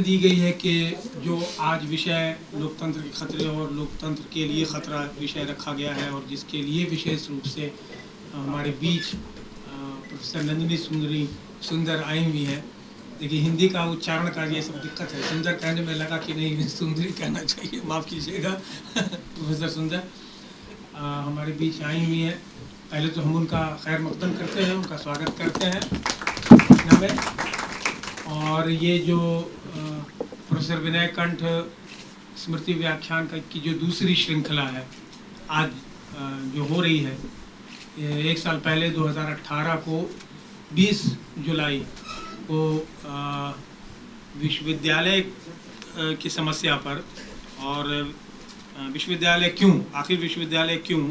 दी गई है कि जो आज विषय लोकतंत्र के खतरे और लोकतंत्र के लिए खतरा विषय रखा गया है और जिसके लिए विशेष रूप से हमारे बीच प्रोफेसर नंदिनी सुंदर आई हुई है। देखिए, हिंदी का उच्चारण का ये सब दिक्कत है। सुंदर कहने में लगा कि नहीं, सुंदरी कहना चाहिए, माफ़ कीजिएगा। प्रोफेसर सुंदर हमारे बीच आई हुई है। पहले तो हम उनका खैर मकदम करते हैं, उनका स्वागत करते हैं पटना में। और ये जो प्रोफेसर विनय कंठ स्मृति व्याख्यान की जो दूसरी श्रृंखला है आज जो हो रही है, 1 साल पहले 2018 को 20 जुलाई को विश्वविद्यालय की समस्या पर और विश्वविद्यालय क्यों, आखिर विश्वविद्यालय क्यों,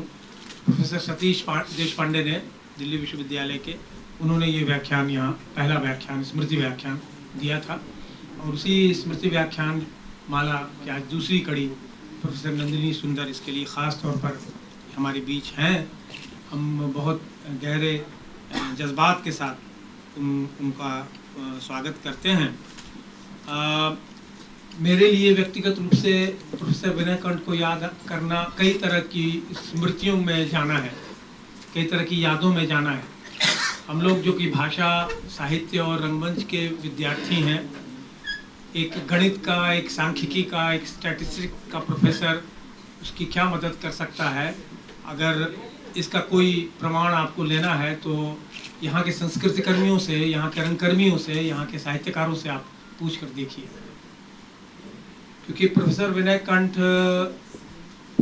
प्रोफेसर सतीश देशपांडे ने दिल्ली विश्वविद्यालय के, उन्होंने ये व्याख्यान यहाँ पहला व्याख्यान स्मृति व्याख्यान दिया था। और उसी स्मृति व्याख्यान माला की आज दूसरी कड़ी प्रोफेसर नंदिनी सुंदर इसके लिए ख़ास तौर पर हमारे बीच हैं। हम बहुत गहरे जज्बात के साथ उनका स्वागत करते हैं। मेरे लिए व्यक्तिगत रूप से प्रोफेसर विनय कंठ को याद करना कई तरह की स्मृतियों में जाना है, कई तरह की यादों में जाना है। हम लोग जो कि भाषा, साहित्य और रंगमंच के विद्यार्थी हैं, एक गणित का, एक सांख्यिकी का, एक स्टैटिस्टिक का प्रोफेसर उसकी क्या मदद कर सकता है? अगर इसका कोई प्रमाण आपको लेना है तो यहाँ के संस्कृति कर्मियों से, यहाँ के रंगकर्मियों से, यहाँ के साहित्यकारों से आप पूछ कर देखिए। क्योंकि प्रोफेसर विनय कंठ,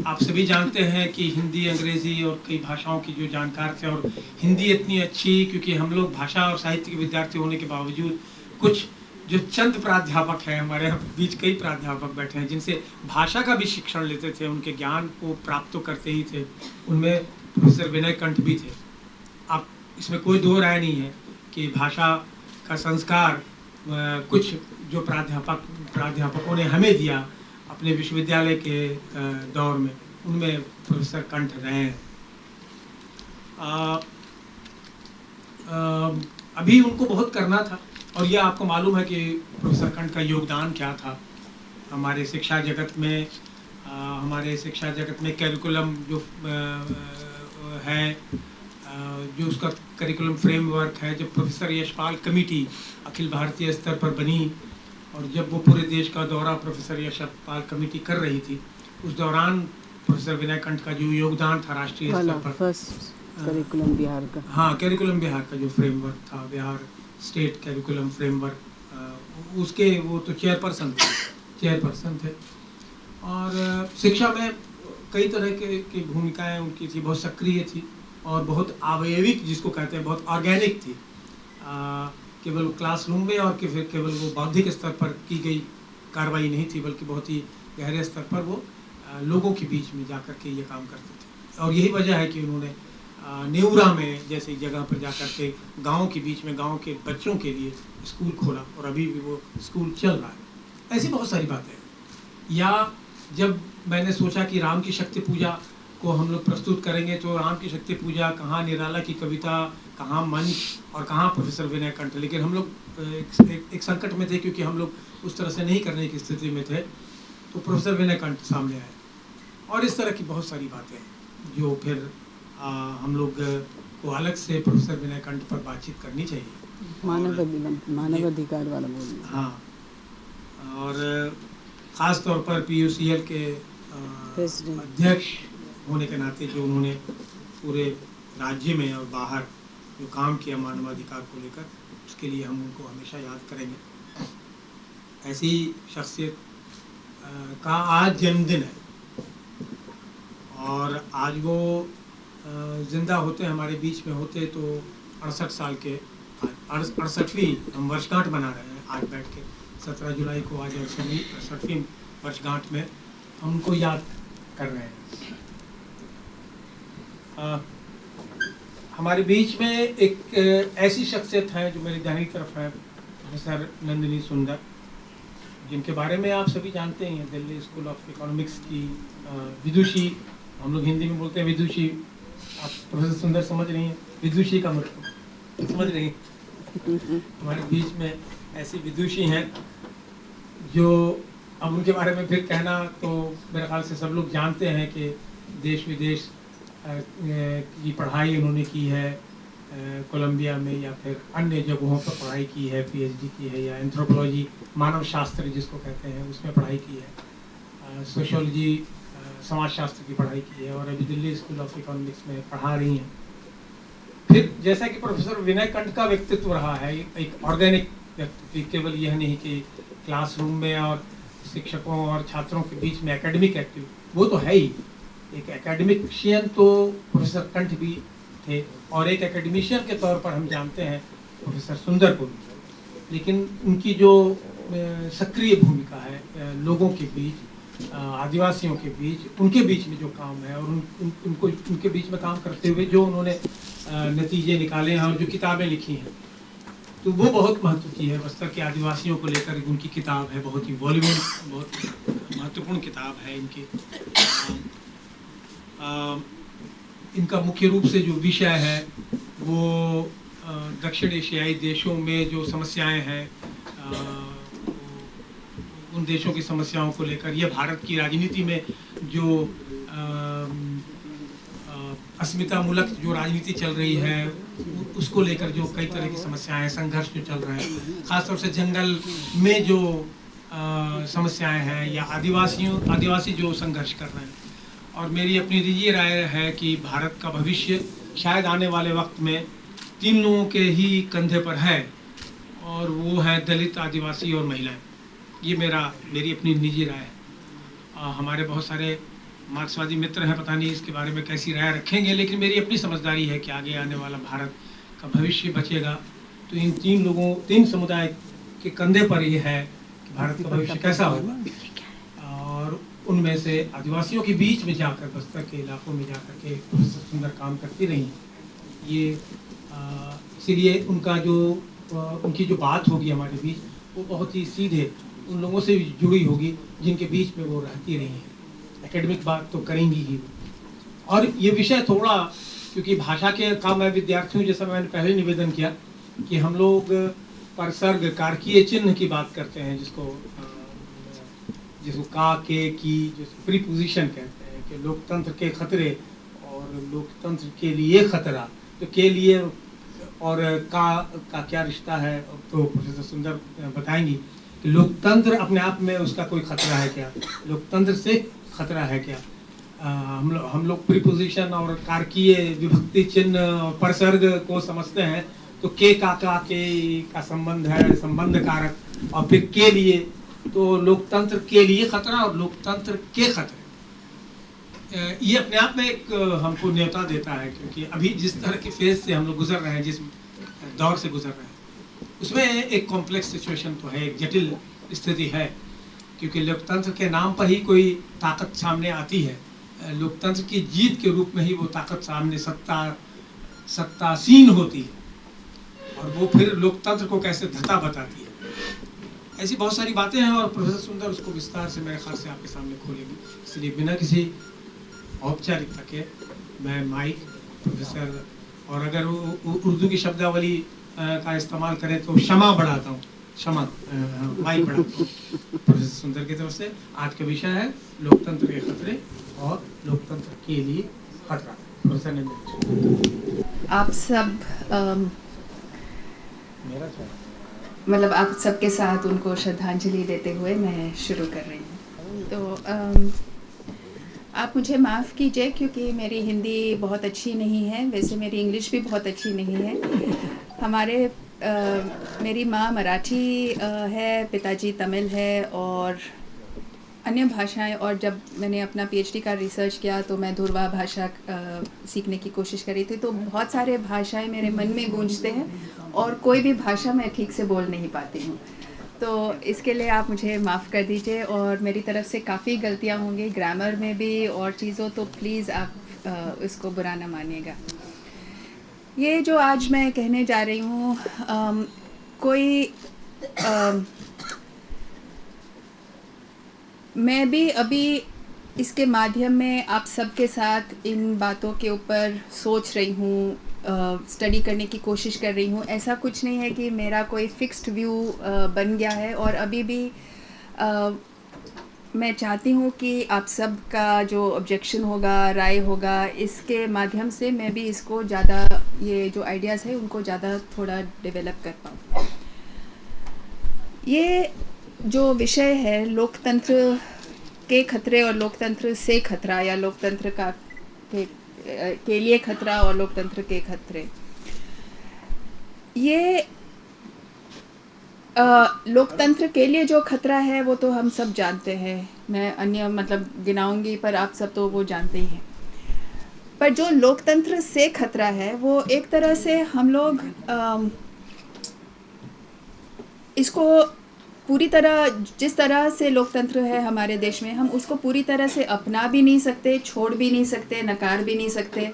आप सभी जानते हैं कि हिंदी, अंग्रेज़ी और कई भाषाओं की जो जानकार थे, और हिंदी इतनी अच्छी, क्योंकि हम लोग भाषा और साहित्य के विद्यार्थी होने के बावजूद कुछ जो चंद प्राध्यापक हैं, हमारे बीच कई प्राध्यापक बैठे हैं जिनसे भाषा का भी शिक्षण लेते थे, उनके ज्ञान को प्राप्त तो करते ही थे, उनमें प्रोफेसर विनय कंठ भी थे। अब इसमें कोई दो राय नहीं है कि भाषा का संस्कार कुछ जो प्राध्यापकों ने हमें दिया अपने विश्वविद्यालय के दौर में, उनमें प्रोफेसर कंठ रहे हैं। अभी उनको बहुत करना था, और यह आपको मालूम है कि प्रोफेसर कंठ का योगदान क्या था हमारे शिक्षा जगत में। हमारे शिक्षा जगत में कैरिकुलम जो है, जो उसका करिकुलम फ्रेमवर्क है, जब प्रोफेसर यशपाल कमेटी अखिल भारतीय स्तर पर बनी और जब वो पूरे देश का दौरा प्रोफेसर यशपाल कमेटी कर रही थी, उस दौरान प्रोफेसर विनय कंठ का जो योगदान था राष्ट्रीय स्तर पर, करिकुलम बिहार का, हाँ, करिकुलम बिहार का जो फ्रेमवर्क था, बिहार स्टेट करिकुलम फ्रेमवर्क, उसके वो तो चेयरपर्सन थे। और शिक्षा में कई तरह की भूमिकाएं उनकी थी, बहुत सक्रिय थी और बहुत आवयविक, जिसको कहते हैं, बहुत ऑर्गेनिक थी। केवल क्लासरूम में और फिर केवल वो बौद्धिक स्तर पर की गई कार्रवाई नहीं थी, बल्कि बहुत ही गहरे स्तर पर वो लोगों के बीच में जाकर के ये काम करते थे। और यही वजह है कि उन्होंने नेउरा में जैसी जगह पर जाकर के गाँव के बीच में गाँव के बच्चों के लिए स्कूल खोला, और अभी भी वो स्कूल चल रहा है। ऐसी बहुत सारी बातें हैं। या जब मैंने सोचा कि राम की शक्ति पूजा को हम लोग प्रस्तुत करेंगे, तो राम की शक्ति पूजा कहाँ निराला की कविता, कहाँ मंच और कहाँ प्रोफेसर विनय कंठ। लेकिन हम लोग एक संकट में थे, क्योंकि हम लोग उस तरह से नहीं करने की स्थिति में थे, तो प्रोफेसर विनय कंठ सामने आए। और इस तरह की बहुत सारी बातें हैं जो फिर हम लोग को अलग से प्रोफेसर विनय कंठ पर बातचीत करनी चाहिए। मानवाधिकार वाला बोलना। हाँ, और ख़ास तौर पर PUCL के अध्यक्ष होने के नाते जो उन्होंने पूरे राज्य में और बाहर जो काम किया मानवाधिकार को लेकर, उसके लिए हम उनको हमेशा याद करेंगे। ऐसी शख्सियत का आज जन्मदिन है, और आज वो जिंदा होते, हमारे बीच में होते तो 68 साल के, 68वीं हम वर्षगांठ मना रहे हैं आज बैठ के। 17 जुलाई को आज 68वीं वर्षगांठ में हम उनको याद कर रहे हैं। हमारे बीच में एक ऐसी शख्सियत है जो मेरी दाहिनी तरफ है, प्रोफेसर नंदिनी सुंदर, जिनके बारे में आप सभी जानते हैं। दिल्ली स्कूल ऑफ इकोनॉमिक्स की विदुषी, हम लोग हिंदी में बोलते हैं विदुषी, आप प्रोफेसर सुंदर समझ रही हैं विदुषी का मतलब, समझ रही हैं। हमारे बीच में ऐसी विदुषी हैं जो अब उनके बारे में फिर कहना तो मेरे ख्याल से सब लोग जानते हैं कि देश विदेश की पढ़ाई उन्होंने की है, कोलंबिया में या फिर अन्य जगहों पर पढ़ाई की है, पीएचडी की है, या एंथ्रोपोलॉजी मानव शास्त्र जिसको कहते हैं उसमें पढ़ाई की है, सोशियोलॉजी समाजशास्त्र की पढ़ाई की है, और अभी दिल्ली स्कूल ऑफ इकोनॉमिक्स में पढ़ा रही हैं। फिर जैसा कि प्रोफेसर विनय कंठ का व्यक्तित्व रहा है, एक ऑर्गेनिक व्यक्तित्व, केवल यह नहीं कि क्लासरूम में और शिक्षकों और छात्रों के बीच में एकेडमिक एक्टिव, वो तो है ही, एक एकेडमिशियन तो प्रोफेसर कंठ भी थे, और एक एकेडमिशियन के तौर पर हम जानते हैं प्रोफेसर सुंदर को भी। लेकिन उनकी जो सक्रिय भूमिका है लोगों के बीच, आदिवासियों के बीच, उनके बीच में जो काम है, और उनको उनके बीच में काम करते हुए जो उन्होंने नतीजे निकाले हैं और जो किताबें लिखी हैं, तो वो बहुत महत्व की है। बस्तर के आदिवासियों को लेकर उनकी किताब है, बहुत ही वॉल्यूम, बहुत महत्वपूर्ण किताब है इनकी। इनका मुख्य रूप से जो विषय है वो दक्षिण एशियाई देशों में जो समस्याएं हैं, उन देशों की समस्याओं को लेकर, यह भारत की राजनीति में जो अस्मितामूलक जो राजनीति चल रही है उसको लेकर जो कई तरह की समस्याएं, संघर्ष जो चल रहा है, खासतौर से जंगल में जो समस्याएं हैं, या आदिवासी जो संघर्ष कर रहे हैं। और मेरी अपनी निजी राय है कि भारत का भविष्य शायद आने वाले वक्त में 3 लोगों के ही कंधे पर है, और वो है दलित, आदिवासी और महिलाएं। ये मेरी अपनी निजी राय है। हमारे बहुत सारे मार्क्सवादी मित्र हैं, पता नहीं इसके बारे में कैसी राय रखेंगे, लेकिन मेरी अपनी समझदारी है कि आगे आने वाला भारत का भविष्य बचेगा तो इन 3 समुदाय के कंधे पर ये है कि भारत का भविष्य कैसा होगा। और उनमें से आदिवासियों के बीच में जाकर, बस्तर के इलाकों में जाकर के प्रोफेसर सुंदर काम करती रही। ये इसीलिए उनकी जो बात होगी हमारे बीच, वो बहुत ही सीधे उन लोगों से जुड़ी होगी जिनके बीच में वो रहती रही हैं। एकेडमिक बात तो करेंगी ही। और ये विषय थोड़ा, क्योंकि भाषा के का मैं विद्यार्थियों, जैसा मैंने पहले निवेदन किया कि हम लोग परसर्ग कारकीय चिन्ह की बात करते हैं, जिसको का, के, की, जिसको प्रीपोजिशन कहते हैं, कि लोकतंत्र के खतरे और लोकतंत्र के लिए खतरा। तो के लिए और का क्या रिश्ता है, तो प्रोफेसर सुंदर बताएंगी कि लोकतंत्र अपने आप में उसका कोई खतरा है क्या, लोकतंत्र से खतरा है क्या। हम लोग प्रीपोजिशन और कारकीय विभक्ति चिन्ह और परसर्ग को समझते हैं, तो के का संबंध है, संबंध कारक, और फिर के लिए, तो लोकतंत्र के लिए खतरा और लोकतंत्र के खतरे, ये अपने आप में एक हमको न्योता देता है। क्योंकि अभी जिस तरह के फेज से हम लोग गुजर रहे हैं, जिस दौर से गुजर रहे हैं, उसमें एक कॉम्प्लेक्स सिचुएशन तो है, एक जटिल स्थिति है। क्योंकि लोकतंत्र के नाम पर ही कोई ताकत सामने आती है, लोकतंत्र की जीत के रूप में ही वो ताकत सामने सत्तासीन होती है, और वो फिर लोकतंत्र को कैसे धता बताती है। ऐसी बहुत सारी बातें हैं, और प्रोफेसर सुंदर उसको विस्तार से मेरे ख्याल से आपके सामने खोलेंगे। इसलिए बिना किसी औपचारिकता के मैं माइक प्रोफेसर, और अगर वो उर्दू की शब्दावली का इस्तेमाल करें तो क्षमा बढ़ाता हूँ, माइक बढ़ाता हूँ प्रोफेसर सुंदर की तरफ से। आज का विषय है लोकतंत्र के खतरे और लोकतंत्र के लिए खतरा। प्रोफेसर ने आप सब मेरा मतलब आप सबके साथ उनको श्रद्धांजलि देते हुए मैं शुरू कर रही हूँ। तो आप मुझे माफ़ कीजिए क्योंकि मेरी हिंदी बहुत अच्छी नहीं है, वैसे मेरी इंग्लिश भी बहुत अच्छी नहीं है। मेरी माँ मराठी है, पिताजी तमिल है और अन्य भाषाएं, और जब मैंने अपना पीएचडी का रिसर्च किया तो मैं धुरवा भाषा सीखने की कोशिश करी थी। तो बहुत सारे भाषाएं मेरे मन में गूंजते हैं और कोई भी भाषा मैं ठीक से बोल नहीं पाती हूँ, तो इसके लिए आप मुझे माफ़ कर दीजिए। और मेरी तरफ से काफ़ी गलतियाँ होंगी ग्रामर में भी और चीज़ों, तो प्लीज़ आप इसको बुरा ना मानिएगा। ये जो आज मैं कहने जा रही हूँ, मैं भी अभी इसके माध्यम में आप सबके साथ इन बातों के ऊपर सोच रही हूँ, स्टडी करने की कोशिश कर रही हूँ। ऐसा कुछ नहीं है कि मेरा कोई फिक्स्ड व्यू बन गया है, और अभी भी मैं चाहती हूँ कि आप सब का जो ऑब्जेक्शन होगा, राय होगा, इसके माध्यम से मैं भी इसको ज़्यादा, ये जो आइडियाज़ है उनको ज़्यादा थोड़ा डेवलप कर पाऊँ। ये जो विषय है लोकतंत्र के खतरे और लोकतंत्र से खतरा, या लोकतंत्र का के लिए खतरा और लोकतंत्र के खतरे, ये लोकतंत्र के लिए जो खतरा है वो तो हम सब जानते हैं, मैं अन्य मतलब गिनाऊंगी पर आप सब तो वो जानते ही हैं। पर जो लोकतंत्र से खतरा है वो एक तरह से हम लोग इसको पूरी तरह, जिस तरह से लोकतंत्र है हमारे देश में, हम उसको पूरी तरह से अपना भी नहीं सकते, छोड़ भी नहीं सकते, नकार भी नहीं सकते,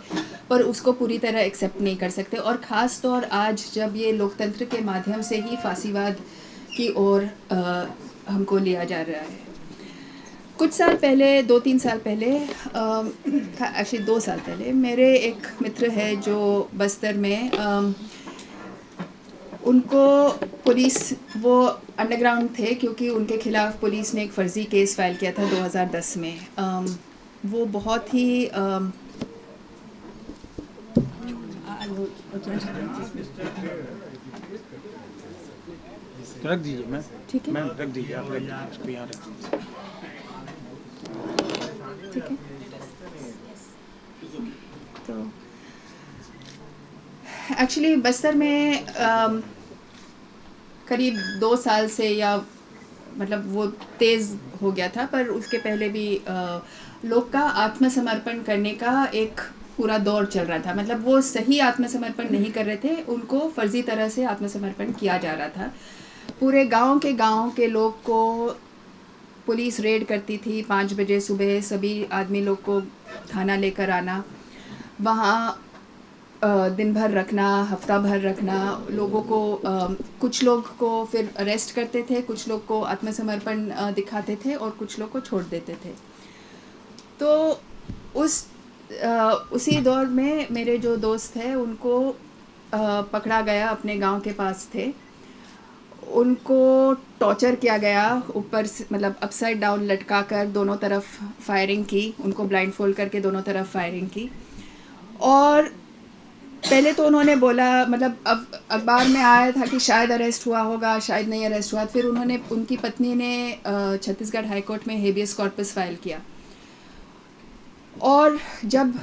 पर उसको पूरी तरह एक्सेप्ट नहीं कर सकते। और ख़ास तौर आज जब ये लोकतंत्र के माध्यम से ही फांसीवाद की ओर हमको लिया जा रहा है। कुछ साल पहले, 2-3 साल पहले, एक्चुअली 2 साल पहले, मेरे एक मित्र है जो बस्तर में, उनको पुलिस, वो अंडरग्राउंड थे क्योंकि उनके खिलाफ पुलिस ने एक फ़र्ज़ी केस फाइल किया था 2010 में। वो बहुत ही रख दीजिए मैम, ठीक है, मैम रख दीजिए, आप रख दीजिए, इसको यहाँ रख दीजिए। ठीक है। तो एक्चुअली बस्तर में करीब 2 साल से, या मतलब वो तेज़ हो गया था, पर उसके पहले भी लोग का आत्मसमर्पण करने का एक पूरा दौर चल रहा था। मतलब वो सही आत्मसमर्पण नहीं कर रहे थे, उनको फर्जी तरह से आत्मसमर्पण किया जा रहा था। पूरे गांव के लोग को पुलिस रेड करती थी 5 बजे सुबह, सभी आदमी लोग को थाना लेकर आना, वहाँ दिन भर रखना, हफ्ता भर रखना लोगों को। कुछ लोग को फिर अरेस्ट करते थे, कुछ लोग को आत्मसमर्पण दिखाते थे और कुछ लोग को छोड़ देते थे। तो उसी दौर में मेरे जो दोस्त हैं उनको पकड़ा गया, अपने गांव के पास थे, उनको टॉर्चर किया गया, ऊपर से मतलब अपसाइड डाउन लटका कर दोनों तरफ फायरिंग की, उनको ब्लाइंड फोल्ड करके दोनों तरफ फायरिंग की। और पहले तो उन्होंने बोला, मतलब अब अखबार में आया था कि शायद अरेस्ट हुआ होगा, शायद नहीं अरेस्ट हुआ। फिर उनकी पत्नी ने छत्तीसगढ़ हाई कोर्ट में हेबियस कॉर्पस फाइल किया, और जब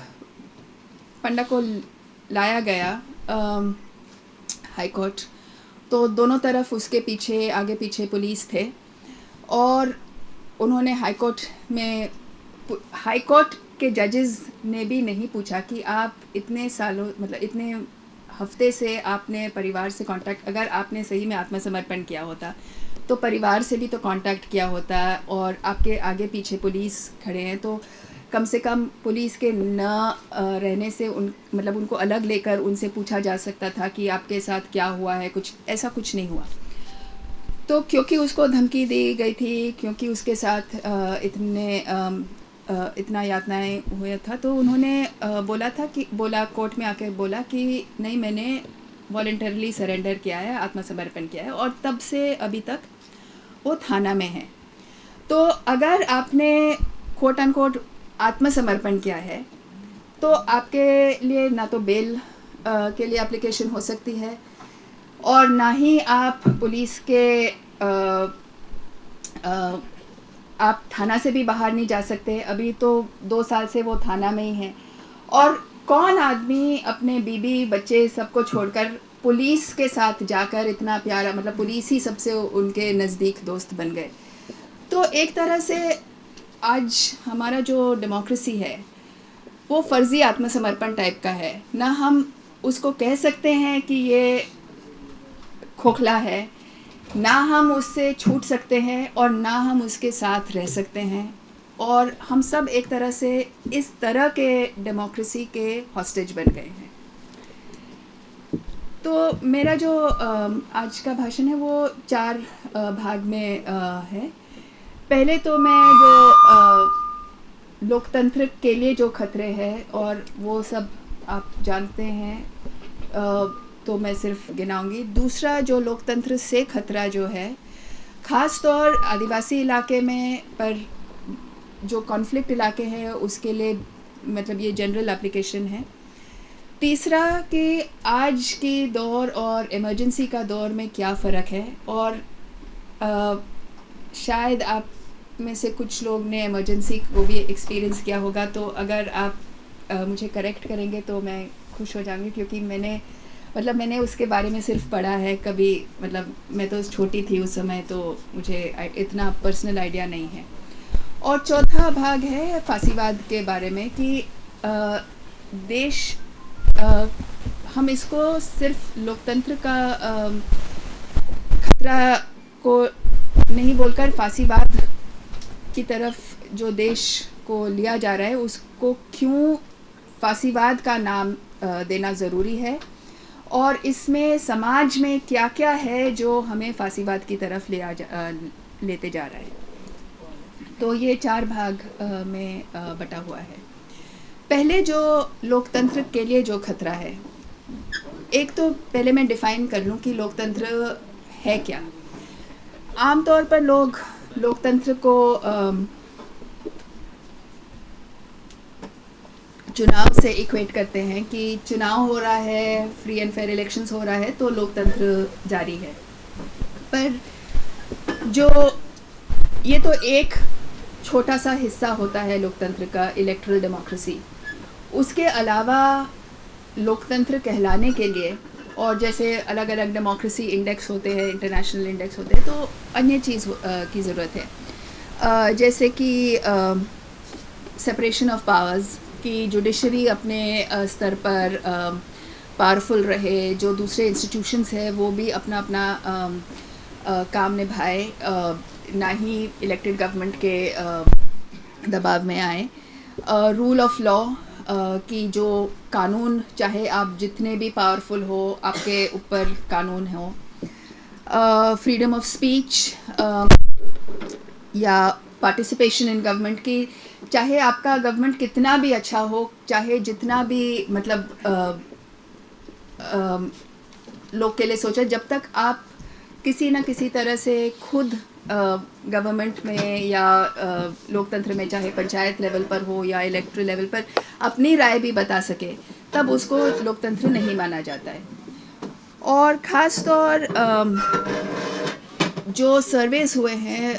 पंडा को लाया गया हाई कोर्ट, तो दोनों तरफ उसके पीछे, आगे पीछे पुलिस थे, और उन्होंने हाई कोर्ट के जजेस ने भी नहीं पूछा कि आप इतने सालों, मतलब इतने हफ्ते से आपने परिवार से कांटेक्ट, अगर आपने सही में आत्मसमर्पण किया होता तो परिवार से भी तो कांटेक्ट किया होता, और आपके आगे पीछे पुलिस खड़े हैं, तो कम से कम पुलिस के न रहने से मतलब उनको अलग लेकर उनसे पूछा जा सकता था कि आपके साथ क्या हुआ है। कुछ ऐसा कुछ नहीं हुआ। तो क्योंकि उसको धमकी दी गई थी, क्योंकि उसके साथ इतना यातनाएं हुआ था, तो उन्होंने कोर्ट में आके बोला कि नहीं, मैंने वॉलंटरली सरेंडर किया है, आत्मसमर्पण किया है, और तब से अभी तक वो थाना में है। तो अगर आपने कोट अनकोट आत्मसमर्पण किया है तो आपके लिए ना तो बेल के लिए एप्लीकेशन हो सकती है, और ना ही आप पुलिस के आप थाना से भी बाहर नहीं जा सकते। अभी तो 2 साल से वो थाना में ही हैं। और कौन आदमी अपने बीबी बच्चे सबको छोड़कर पुलिस के साथ जाकर इतना प्यारा, मतलब पुलिस ही सबसे उनके नज़दीक दोस्त बन गए। तो एक तरह से आज हमारा जो डेमोक्रेसी है वो फर्जी आत्मसमर्पण टाइप का है। ना हम उसको कह सकते हैं कि ये खोखला है, ना हम उससे छूट सकते हैं, और ना हम उसके साथ रह सकते हैं, और हम सब एक तरह से इस तरह के डेमोक्रेसी के हॉस्टेज बन गए हैं। तो मेरा जो आज का भाषण है वो 4 भाग में है। पहले तो मैं जो लोकतंत्र के लिए जो खतरे हैं, और वो सब आप जानते हैं, तो मैं सिर्फ गिनाऊंगी। दूसरा, जो लोकतंत्र से खतरा जो है, ख़ास तौर आदिवासी इलाके में पर जो कॉन्फ्लिक्ट इलाके हैं उसके लिए मतलब ये जनरल एप्लीकेशन है। तीसरा कि आज की दौर और इमरजेंसी का दौर में क्या फ़र्क है, और शायद आप में से कुछ लोग ने इमरजेंसी को भी एक्सपीरियंस किया होगा, तो अगर आप मुझे करेक्ट करेंगे तो मैं खुश हो जाऊंगी, क्योंकि मैंने उसके बारे में सिर्फ पढ़ा है, कभी मतलब मैं तो छोटी थी उस समय, तो मुझे इतना पर्सनल आइडिया नहीं है। और चौथा भाग है फांसीवाद के बारे में कि देश हम इसको सिर्फ लोकतंत्र का खतरा को नहीं बोलकर फांसीवाद की तरफ जो देश को लिया जा रहा है उसको क्यों फांसीवाद का नाम देना ज़रूरी है, और इसमें समाज में क्या क्या है जो हमें फांसीवाद की तरफ लेते जा रहा है। तो ये 4 भाग में बटा हुआ है। पहले जो लोकतंत्र के लिए जो खतरा है, एक तो पहले मैं डिफ़ाइन कर लूँ कि लोकतंत्र है क्या। आमतौर पर लोग लोकतंत्र को चुनाव से इक्वेट करते हैं कि चुनाव हो रहा है, फ्री एंड फेयर इलेक्शंस हो रहा है तो लोकतंत्र जारी है। पर जो ये तो एक छोटा सा हिस्सा होता है लोकतंत्र का, इलेक्टरल डेमोक्रेसी। उसके अलावा लोकतंत्र कहलाने के लिए, और जैसे अलग अलग डेमोक्रेसी इंडेक्स होते हैं, इंटरनेशनल इंडेक्स होते हैं, तो अन्य चीज़ की ज़रूरत है। जैसे कि सेपरेशन ऑफ पावर्स, कि जुडिशरी अपने स्तर पर पावरफुल रहे, जो दूसरे इंस्टीट्यूशंस है वो भी अपना अपना काम निभाए, ना ही इलेक्टेड गवर्नमेंट के दबाव में आए। रूल ऑफ लॉ, कि जो कानून, चाहे आप जितने भी पावरफुल हो, आपके ऊपर कानून हो। फ्रीडम ऑफ स्पीच या पार्टिसिपेशन इन गवर्नमेंट, की चाहे आपका गवर्नमेंट कितना भी अच्छा हो, चाहे जितना भी मतलब लोग के लिए सोचा, जब तक आप किसी न किसी तरह से खुद गवर्नमेंट में या लोकतंत्र में, चाहे पंचायत लेवल पर हो या इलेक्टोरल लेवल पर, अपनी राय भी बता सके, तब उसको लोकतंत्र नहीं माना जाता है। और ख़ास तौर जो सर्वेस हुए हैं,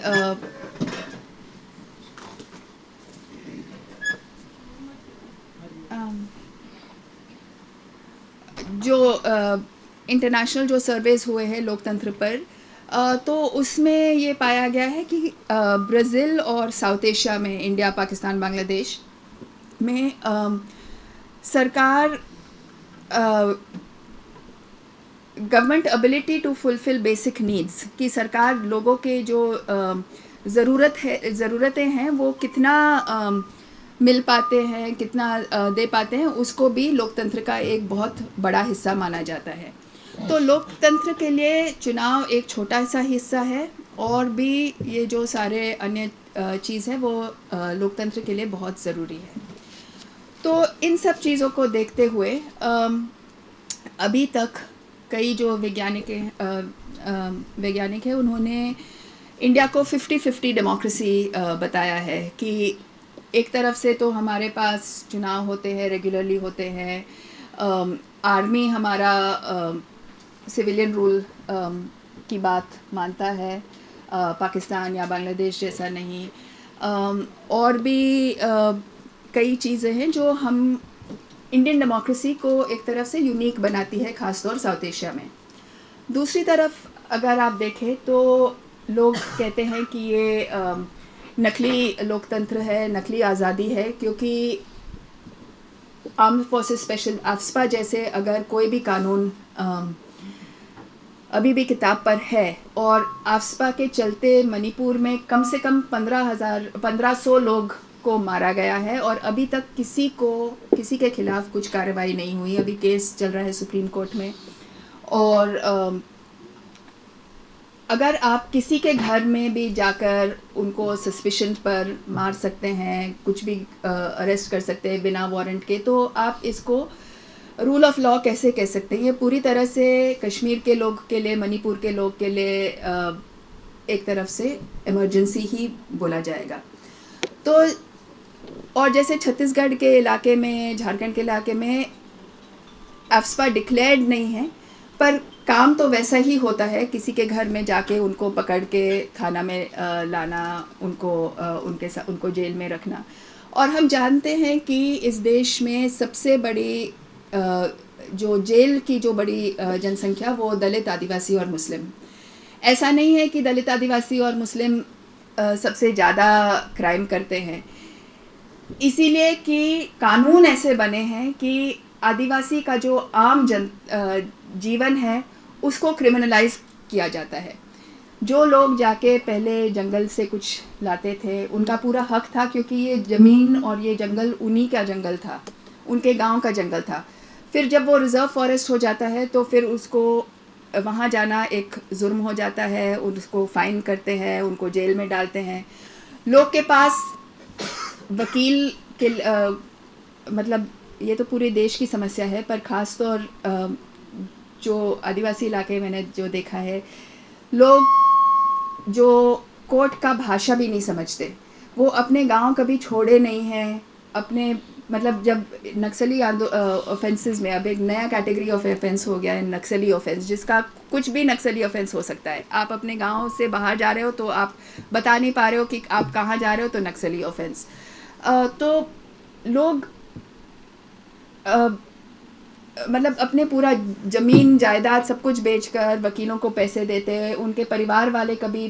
जो इंटरनेशनल जो सर्वेस हुए हैं लोकतंत्र पर, तो उसमें ये पाया गया है कि ब्राज़ील और साउथ एशिया में, इंडिया, पाकिस्तान, बांग्लादेश में सरकार government ability to fulfil basic needs, कि सरकार लोगों के जो ज़रूरतें हैं वो कितना मिल पाते हैं, कितना दे पाते हैं, उसको भी लोकतंत्र का एक बहुत बड़ा हिस्सा माना जाता है। तो लोकतंत्र के लिए चुनाव एक छोटा सा हिस्सा है, और भी ये जो सारे अन्य चीज़ है वो लोकतंत्र के लिए बहुत ज़रूरी है। तो इन सब चीज़ों को देखते हुए अभी तक कई जो वैज्ञानिक हैं उन्होंने इंडिया को 50-50 डेमोक्रेसी बताया है, कि एक तरफ से तो हमारे पास चुनाव होते हैं, रेगुलरली होते हैं, आर्मी हमारा सिविलियन रूल की बात मानता है, पाकिस्तान या बांग्लादेश जैसा नहीं, और भी कई चीज़ें हैं जो हम इंडियन डेमोक्रेसी को एक तरफ से यूनिक बनाती है, ख़ासतौर साउथ एशिया में। दूसरी तरफ अगर आप देखें तो लोग कहते हैं कि ये नकली लोकतंत्र है, नकली आज़ादी है, क्योंकि आर्म्ड फोर्सेस स्पेशल आफ्स्पा जैसे अगर कोई भी कानून अभी भी किताब पर है, और आफ्स्पा के चलते मणिपुर में कम से कम 1500 लोग को मारा गया है, और अभी तक किसी के खिलाफ कुछ कार्रवाई नहीं हुई। अभी केस चल रहा है सुप्रीम कोर्ट में। और अगर आप किसी के घर में भी जाकर उनको सस्पिशन पर मार सकते हैं, कुछ भी अरेस्ट कर सकते हैं बिना वारंट के, तो आप इसको रूल ऑफ लॉ कैसे कह सकते हैं? ये पूरी तरह से कश्मीर के लोग के लिए, मणिपुर के लोग के लिए एक तरफ से इमरजेंसी ही बोला जाएगा। तो और जैसे छत्तीसगढ़ के इलाके में, झारखंड के इलाके में अफ्स्पा डिक्लेयर्ड नहीं है, पर काम तो वैसा ही होता है, किसी के घर में जाके उनको पकड़ के थाना में लाना, उनको जेल में रखना। और हम जानते हैं कि इस देश में सबसे बड़ी जो जेल की जो बड़ी जनसंख्या वो दलित, आदिवासी और मुस्लिम। ऐसा नहीं है कि दलित, आदिवासी और मुस्लिम सबसे ज़्यादा क्राइम करते हैं, इसीलिए कि कानून ऐसे बने हैं कि आदिवासी का जो आम जीवन है उसको क्रिमिनलाइज किया जाता है। जो लोग जाके पहले जंगल से कुछ लाते थे उनका पूरा हक था, क्योंकि ये ज़मीन और ये जंगल उन्हीं का जंगल था, उनके गांव का जंगल था। फिर जब वो रिज़र्व फॉरेस्ट हो जाता है तो फिर उसको वहाँ जाना एक जुर्म हो जाता है, उसको फ़ाइन करते हैं, उनको जेल में डालते हैं। लोग के पास वकील के मतलब ये तो पूरे देश की समस्या है, पर ख़ास तौर जो आदिवासी इलाके मैंने जो देखा है, लोग जो कोर्ट का भाषा भी नहीं समझते, वो अपने गांव कभी छोड़े नहीं हैं। अपने मतलब जब नक्सली ऑफेंसेस में अब एक नया कैटेगरी ऑफ ऑफेंस हो गया है, नक्सली ऑफेंस, जिसका कुछ भी नक्सली ऑफेंस हो सकता है। आप अपने गांव से बाहर जा रहे हो तो आप बता नहीं पा रहे हो कि आप कहाँ जा रहे हो, तो नक्सली ऑफेंस। तो लोग मतलब अपने पूरा ज़मीन जायदाद सब कुछ बेचकर वकीलों को पैसे देते हैं। उनके परिवार वाले कभी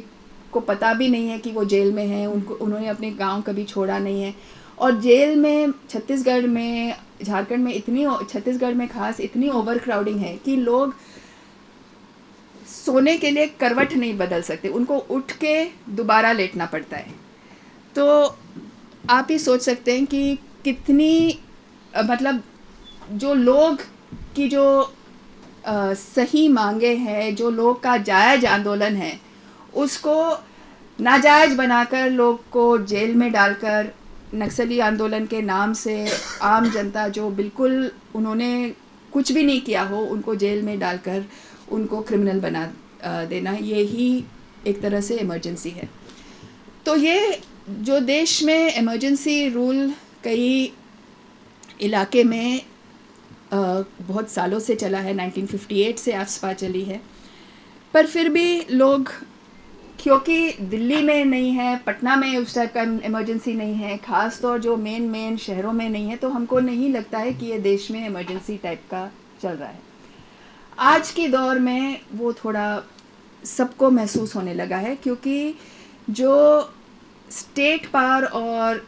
को पता भी नहीं है कि वो जेल में हैं, उन्होंने अपने गांव कभी छोड़ा नहीं है। और जेल में छत्तीसगढ़ में, झारखंड में छत्तीसगढ़ में खास इतनी ओवर क्राउडिंग है कि लोग सोने के लिए करवट नहीं बदल सकते, उनको उठ के दोबारा लेटना पड़ता है। तो आप ही सोच सकते हैं कि कितनी मतलब जो लोग की जो सही मांगे हैं, जो लोग का जायज़ आंदोलन है, उसको नाजायज़ बनाकर लोग को जेल में डालकर नक्सली आंदोलन के नाम से आम जनता जो बिल्कुल उन्होंने कुछ भी नहीं किया हो, उनको जेल में डालकर उनको क्रिमिनल बना देना, ये ही एक तरह से इमरजेंसी है। तो ये जो देश में इमरजेंसी रूल कई इलाके में बहुत सालों से चला है, 1958 से अफ्स्पा चली है, पर फिर भी लोग, क्योंकि दिल्ली में नहीं है, पटना में उस टाइप का इमरजेंसी नहीं है, ख़ास तौर जो मेन शहरों में नहीं है, तो हमको नहीं लगता है कि ये देश में इमरजेंसी टाइप का चल रहा है। आज के दौर में वो थोड़ा सबको महसूस होने लगा है, क्योंकि जो स्टेट पावर और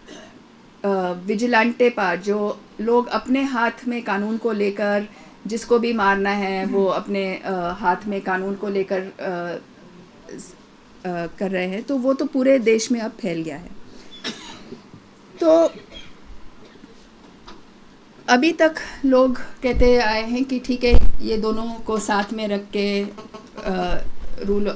विजिलेंटे पावर, जो लोग अपने हाथ में कानून को लेकर जिसको भी मारना है वो अपने हाथ में कानून को लेकर कर रहे हैं, तो वो तो पूरे देश में अब फैल गया है। तो अभी तक लोग कहते आए हैं कि ठीक है, ये दोनों को साथ में रख के रूल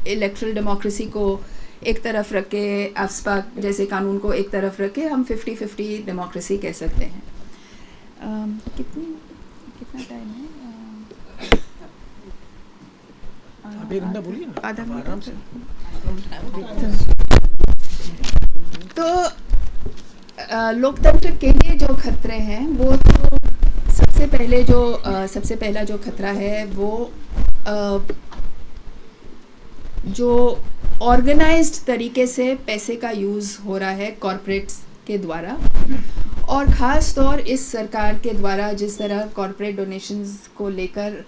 इलेक्टरल डेमोक्रेसी को एक तरफ रख के, अफ्स्पा जैसे कानून को एक तरफ रख के हम 50-50 डेमोक्रेसी कह सकते हैं। कितना टाइम है? आप 1 घंटा बोलिए ना, आधा घंटा आराम से। तो लोकतंत्र के लिए जो खतरे हैं, वो तो सबसे पहला जो खतरा है वो जो ऑर्गेनाइज्ड तरीके से पैसे का यूज़ हो रहा है कॉरपोरेट्स के द्वारा, और ख़ास तौर इस सरकार के द्वारा जिस तरह कॉरपोरेट डोनेशंस को लेकर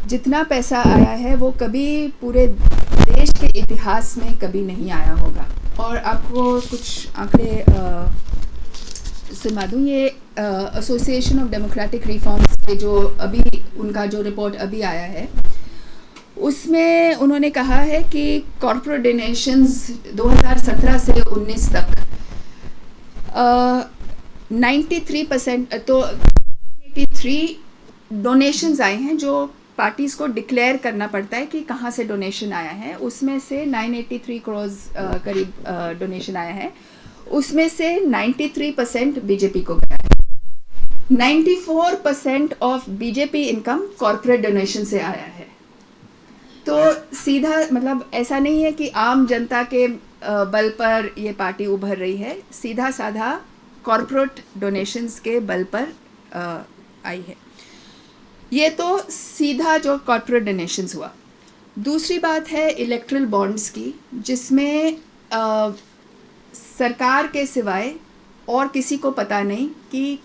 जितना पैसा आया है वो कभी पूरे देश के इतिहास में कभी नहीं आया होगा। और आपको कुछ आंकड़े सुना दूँ, ये एसोसिएशन ऑफ डेमोक्रेटिक रिफॉर्म्स के जो अभी उनका जो रिपोर्ट अभी आया है, उसमें उन्होंने कहा है कि कॉर्पोरेट डोनेशंस 2017 से 19 तक 93%, तो 83 डोनेशंस आए हैं जो पार्टीज़ को डिक्लेयर करना पड़ता है कि कहाँ से डोनेशन आया है। उसमें से 983 करोड़ करीब डोनेशन आया है, उसमें से 93% बीजेपी को गया है। 94% of BJP income corporate donation से आया है। तो सीधा मतलब ऐसा नहीं है कि आम जनता के बल पर ये पार्टी उभर रही है, सीधा साधा कॉरपोरेट डोनेशंस के बल पर आई है। ये तो सीधा जो कॉरपोरेट डोनेशंस हुआ। दूसरी बात है इलेक्ट्रल बॉन्ड्स की, जिसमें सरकार के सिवाय और किसी को पता नहीं कि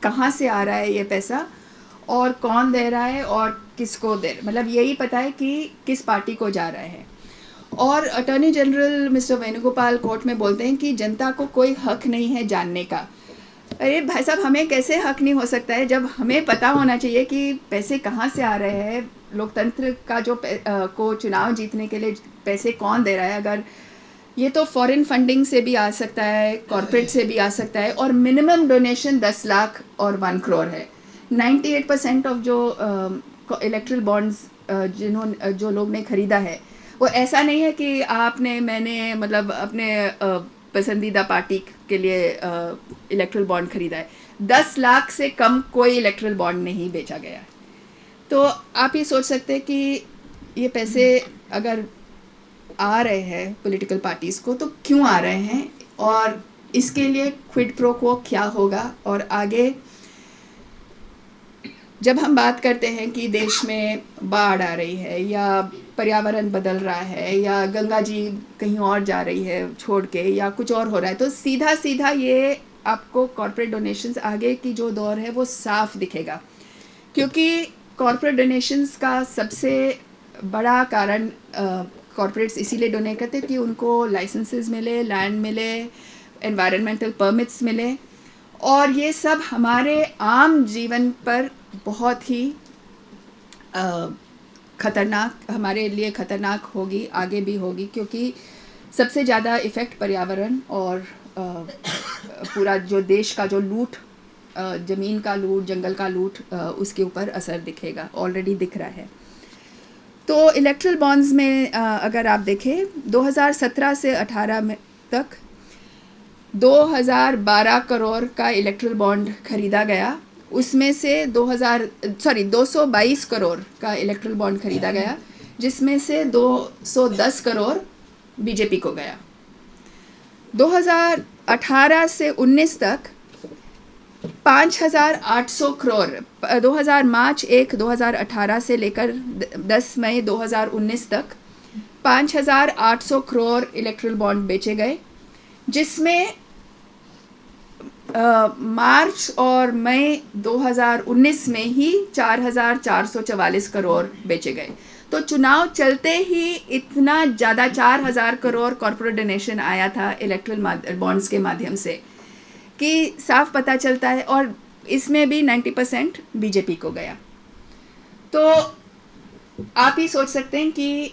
कहाँ से आ रहा है ये पैसा और कौन दे रहा है और किसको दे, मतलब यही पता है कि किस पार्टी को जा रहा है। और attorney general mister Venugopal court में बोलते हैं कि जनता को कोई हक नहीं है जानने का। अरे भाई साहब, हमें कैसे हक नहीं हो सकता है जब हमें पता होना चाहिए कि पैसे कहाँ से आ रहे हैं, लोकतंत्र का जो को चुनाव जीतने के लिए पैसे कौन दे रहा है। अगर ये तो फॉरेन फंडिंग से भी आ सकता है, कॉर्पोरेट से भी आ सकता है, और मिनिमम डोनेशन 10 लाख और 1 करोड़ है। 98% ऑफ जो इलेक्ट्रल बॉन्ड्स जो लोग ने ख़रीदा है, वो ऐसा नहीं है कि आपने मैंने मतलब अपने पसंदीदा पार्टी के लिए इलेक्ट्रल बॉन्ड खरीदा है। 10 लाख से कम कोई इलेक्ट्रल बॉन्ड नहीं बेचा गया। तो आप ये सोच सकते हैं कि ये पैसे अगर आ रहे हैं पॉलिटिकल पार्टीज़ को तो क्यों आ रहे हैं, और इसके लिए क्विड प्रो क्वो क्या होगा। और आगे जब हम बात करते हैं कि देश में बाढ़ आ रही है या पर्यावरण बदल रहा है या गंगा जी कहीं और जा रही है छोड़ के या कुछ और हो रहा है, तो सीधा सीधा ये आपको कॉर्पोरेट डोनेशंस आगे की जो दौर है वो साफ दिखेगा। क्योंकि कॉर्पोरेट डोनेशंस का सबसे बड़ा कारण कॉर्पोरेट्स इसीलिए डोनेट करते हैं कि उनको लाइसेंसेस मिले, लैंड मिले, एनवायरनमेंटल परमिट्स मिले, और ये सब हमारे आम जीवन पर बहुत ही ख़तरनाक, हमारे लिए ख़तरनाक होगी, आगे भी होगी। क्योंकि सबसे ज़्यादा इफ़ेक्ट पर्यावरण और पूरा जो देश का जो लूट, ज़मीन का लूट, जंगल का लूट, उसके ऊपर असर दिखेगा, ऑलरेडी दिख रहा है। तो इलेक्ट्रल बॉन्ड्स में अगर आप देखें 2017 से 18 में तक 2012 करोड़ का इलेक्ट्रल बॉन्ड खरीदा गया। उसमें से 222 करोड़ का इलेक्ट्रल बॉन्ड खरीदा गया, जिसमें से 210 करोड़ बीजेपी को गया। 2018 से 19 तक 5,800 करोड़, मार्च 1 2018 से लेकर 10 मई 2019 तक 5,800 करोड़ इलेक्ट्रल बॉन्ड बेचे गए, जिसमें मार्च और मई 2019 में ही 4,444 करोड़ बेचे गए। तो चुनाव चलते ही इतना ज़्यादा 4,000 करोड़ कॉर्पोरेट डोनेशन आया था इलेक्ट्रल बॉन्ड्स के माध्यम से कि साफ पता चलता है। और इसमें भी 90% बीजेपी को गया। तो आप ही सोच सकते हैं कि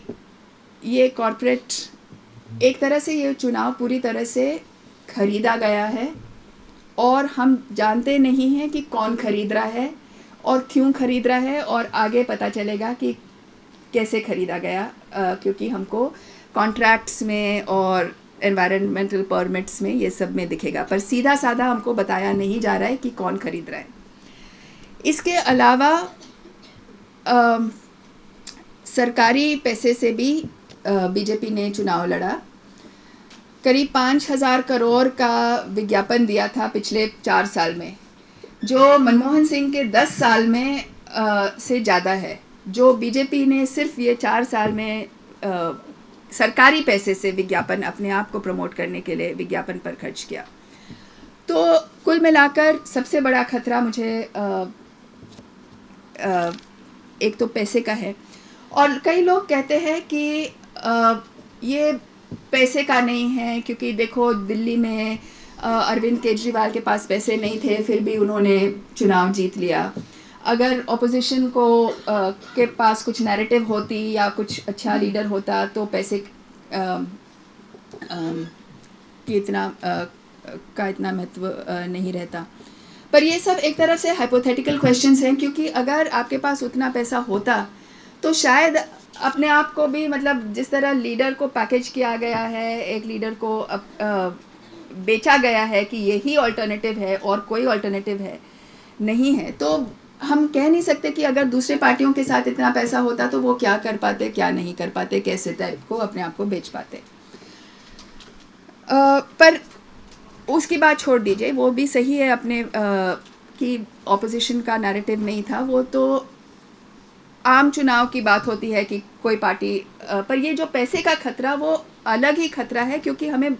ये कॉर्पोरेट एक तरह से, ये चुनाव पूरी तरह से खरीदा गया है, और हम जानते नहीं हैं कि कौन खरीद रहा है और क्यों खरीद रहा है, और आगे पता चलेगा कि कैसे खरीदा गया, क्योंकि हमको कॉन्ट्रैक्ट्स में और एनवायरनमेंटल परमिट्स में ये सब में दिखेगा, पर सीधा साधा हमको बताया नहीं जा रहा है कि कौन खरीद रहा है। इसके अलावा सरकारी पैसे से भी बीजेपी ने चुनाव लड़ा। करीब 5,000 करोड़ का विज्ञापन दिया था पिछले 4 साल में, जो मनमोहन सिंह के 10 साल में से ज़्यादा है, जो बीजेपी ने सिर्फ ये 4 साल में सरकारी पैसे से विज्ञापन, अपने आप को प्रमोट करने के लिए विज्ञापन पर खर्च किया। तो कुल मिलाकर सबसे बड़ा खतरा मुझे एक तो पैसे का है, और कई लोग कहते हैं कि ये पैसे का नहीं है, क्योंकि देखो दिल्ली में अरविंद केजरीवाल के पास पैसे नहीं थे, फिर भी उन्होंने चुनाव जीत लिया। अगर ऑपोजिशन को के पास कुछ नैरेटिव होती या कुछ अच्छा लीडर होता तो पैसे की इतना महत्व नहीं रहता। पर ये सब एक तरफ से हाइपोथेटिकल क्वेश्चंस हैं, क्योंकि अगर आपके पास उतना पैसा होता तो शायद अपने आप को भी, मतलब जिस तरह लीडर को पैकेज किया गया है, एक लीडर को बेचा गया है कि यही ऑल्टरनेटिव है और कोई ऑल्टरनेटिव है नहीं है, तो हम कह नहीं सकते कि अगर दूसरे पार्टियों के साथ इतना पैसा होता तो वो क्या कर पाते, क्या नहीं कर पाते, कैसे टाइप को अपने आप को बेच पाते। पर उसकी बात छोड़ दीजिए, वो भी सही है अपने कि ऑपोजिशन का नैरेटिव नहीं था, वो तो आम चुनाव की बात होती है कि कोई पार्टी पर ये जो पैसे का खतरा वो अलग ही खतरा है, क्योंकि हमें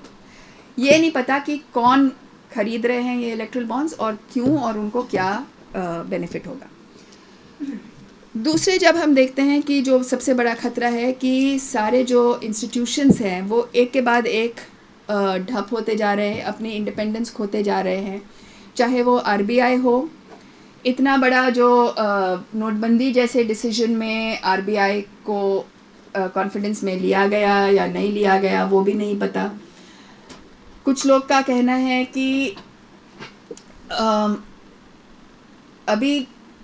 ये नहीं पता कि कौन खरीद रहे हैं ये इलेक्ट्रल बॉन्ड्स और क्यों, और उनको क्या बेनिफिट होगा। दूसरे जब हम देखते हैं कि जो सबसे बड़ा खतरा है कि सारे जो इंस्टीट्यूशंस हैं वो एक के बाद एक ठप होते जा रहे हैं, अपनी इंडिपेंडेंस खोते जा रहे हैं, चाहे वो आरबीआई हो। इतना बड़ा जो नोटबंदी जैसे डिसीजन में आरबीआई को कॉन्फिडेंस में लिया गया या नहीं लिया गया वो भी नहीं पता। कुछ लोग का कहना है कि अभी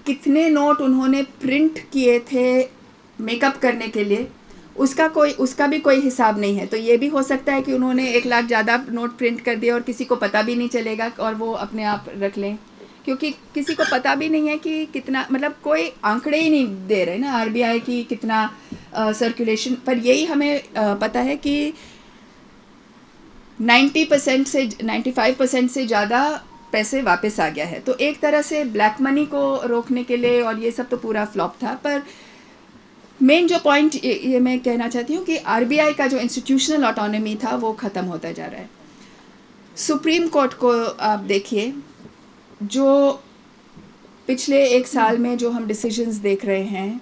कितने नोट उन्होंने प्रिंट किए थे मेकअप करने के लिए, उसका भी कोई हिसाब नहीं है। तो ये भी हो सकता है कि उन्होंने 1 लाख ज़्यादा नोट प्रिंट कर दिए और किसी को पता भी नहीं चलेगा और वो अपने आप रख लें, क्योंकि किसी को पता भी नहीं है कि कितना, मतलब कोई आंकड़े ही नहीं दे रहे ना आरबीआई की कितना सर्कुलेशन। पर यही हमें पता है कि 90% से 95% से ज़्यादा पैसे वापस आ गया है। तो एक तरह से ब्लैक मनी को रोकने के लिए, और ये सब तो पूरा फ्लॉप था। पर मेन जो पॉइंट ये मैं कहना चाहती हूँ कि आरबीआई का जो इंस्टीट्यूशनल ऑटोनॉमी था वो ख़त्म होता जा रहा है। सुप्रीम कोर्ट को आप देखिए, जो पिछले 1 साल में जो हम डिसीजंस देख रहे हैं,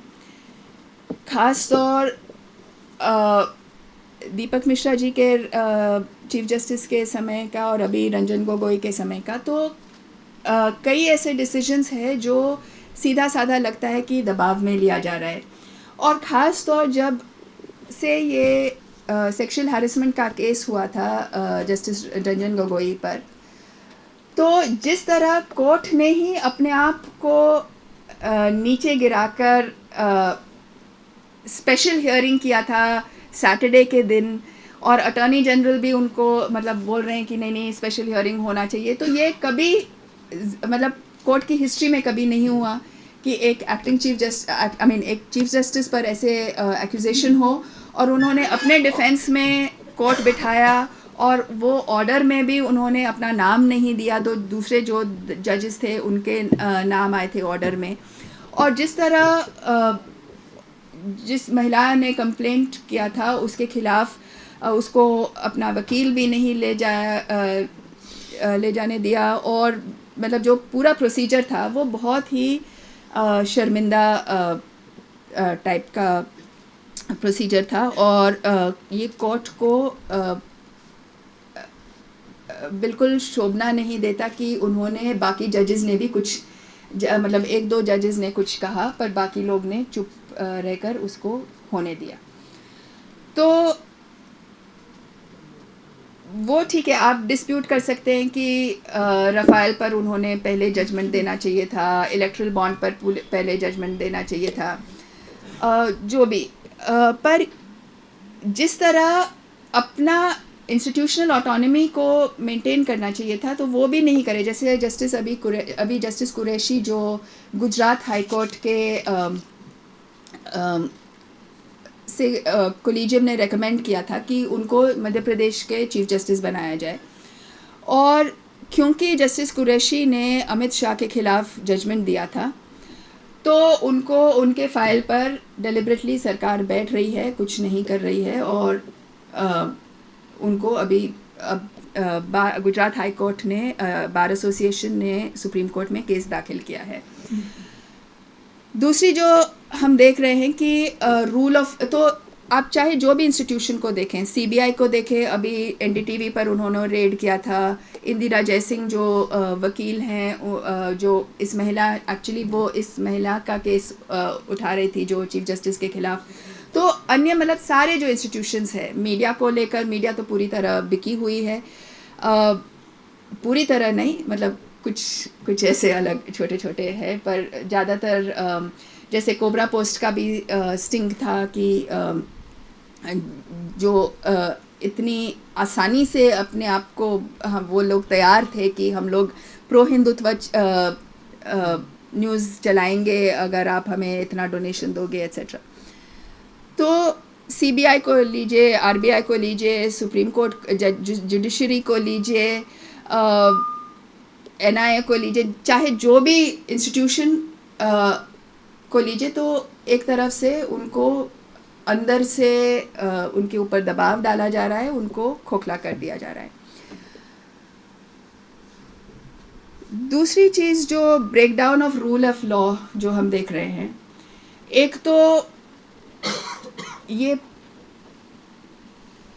ख़ास तौर दीपक मिश्रा जी के चीफ जस्टिस के समय का और अभी रंजन गोगोई के समय का, तो कई ऐसे डिसीजंस हैं जो सीधा साधा लगता है कि दबाव में लिया जा रहा है। और ख़ास तौर जब से ये सेक्सुअल हैरेसमेंट का केस हुआ था जस्टिस रंजन गोगोई पर, तो जिस तरह कोर्ट ने ही अपने आप को नीचे गिराकर स्पेशल हियरिंग किया था सैटरडे के दिन, और अटॉर्नी जनरल भी उनको मतलब बोल रहे हैं कि नहीं स्पेशल हियरिंग होना चाहिए। तो ये कभी मतलब कोर्ट की हिस्ट्री में कभी नहीं हुआ कि एक एक्टिंग एक चीफ जस्टिस पर ऐसे एक्यूजेशन हो और उन्होंने अपने डिफेंस में कोर्ट बिठाया, और वो ऑर्डर में भी उन्होंने अपना नाम नहीं दिया, तो दूसरे जो जजेस थे उनके नाम आए थे ऑर्डर में। और जिस तरह जिस महिला ने कंप्लेंट किया था उसके खिलाफ उसको अपना वकील भी नहीं ले जाने दिया, और मतलब जो पूरा प्रोसीजर था वो बहुत ही शर्मिंदा टाइप का प्रोसीजर था। और ये कोर्ट को बिल्कुल शोभना नहीं देता कि उन्होंने, बाकी जजेस ने भी कुछ मतलब 1-2 जजेस ने कुछ कहा पर बाकी लोग ने चुप रहकर उसको होने दिया। तो वो ठीक है, आप डिस्प्यूट कर सकते हैं कि राफेल पर उन्होंने पहले जजमेंट देना चाहिए था, इलेक्ट्रल बॉन्ड पर पहले जजमेंट देना चाहिए था, जो भी, पर जिस तरह अपना इंस्टीट्यूशनल ऑटोनॉमी को मेंटेन करना चाहिए था तो वो भी नहीं करे। जैसे जस्टिस अभी जस्टिस कुरैशी जो गुजरात हाई कोर्ट के से कोलिजियम ने रेकमेंड किया था कि उनको मध्य प्रदेश के चीफ जस्टिस बनाया जाए, और क्योंकि जस्टिस कुरैशी ने अमित शाह के खिलाफ जजमेंट दिया था तो उनको उनके फाइल पर डेलिबरेटली सरकार बैठ रही है, कुछ नहीं कर रही है, और उनको अभी गुजरात हाई कोर्ट ने बार एसोसिएशन ने सुप्रीम कोर्ट में केस दाखिल किया है। दूसरी जो हम देख रहे हैं कि रूल ऑफ, तो आप चाहे जो भी इंस्टीट्यूशन को देखें, सीबीआई को देखें, अभी एनडीटीवी पर उन्होंने रेड किया था, इंदिरा जयसिंह जो वकील हैं, जो इस महिला, एक्चुअली वो इस महिला का केस उठा रही थी जो चीफ जस्टिस के खिलाफ, तो अन्य मतलब सारे जो इंस्टीट्यूशंस हैं, मीडिया को लेकर, मीडिया तो पूरी तरह बिकी हुई है, पूरी तरह नहीं, मतलब कुछ ऐसे अलग छोटे छोटे हैं, पर ज़्यादातर जैसे कोबरा पोस्ट का भी स्टिंग था कि जो इतनी आसानी से अपने आप को वो लोग तैयार थे कि हम लोग प्रो हिंदुत्व न्यूज़ चलाएंगे अगर आप हमें इतना डोनेशन दोगे एट्सेट्रा। तो सीबीआई को लीजिए, आरबीआई को लीजिए, सुप्रीम कोर्ट जुडिशरी को लीजिए, एनआईए को लीजिए, चाहे जो भी इंस्टीट्यूशन को लीजिए, तो एक तरफ से उनको अंदर से उनके ऊपर दबाव डाला जा रहा है, उनको खोखला कर दिया जा रहा है। दूसरी चीज़ जो breakdown of rule of law जो हम देख रहे हैं, एक तो ये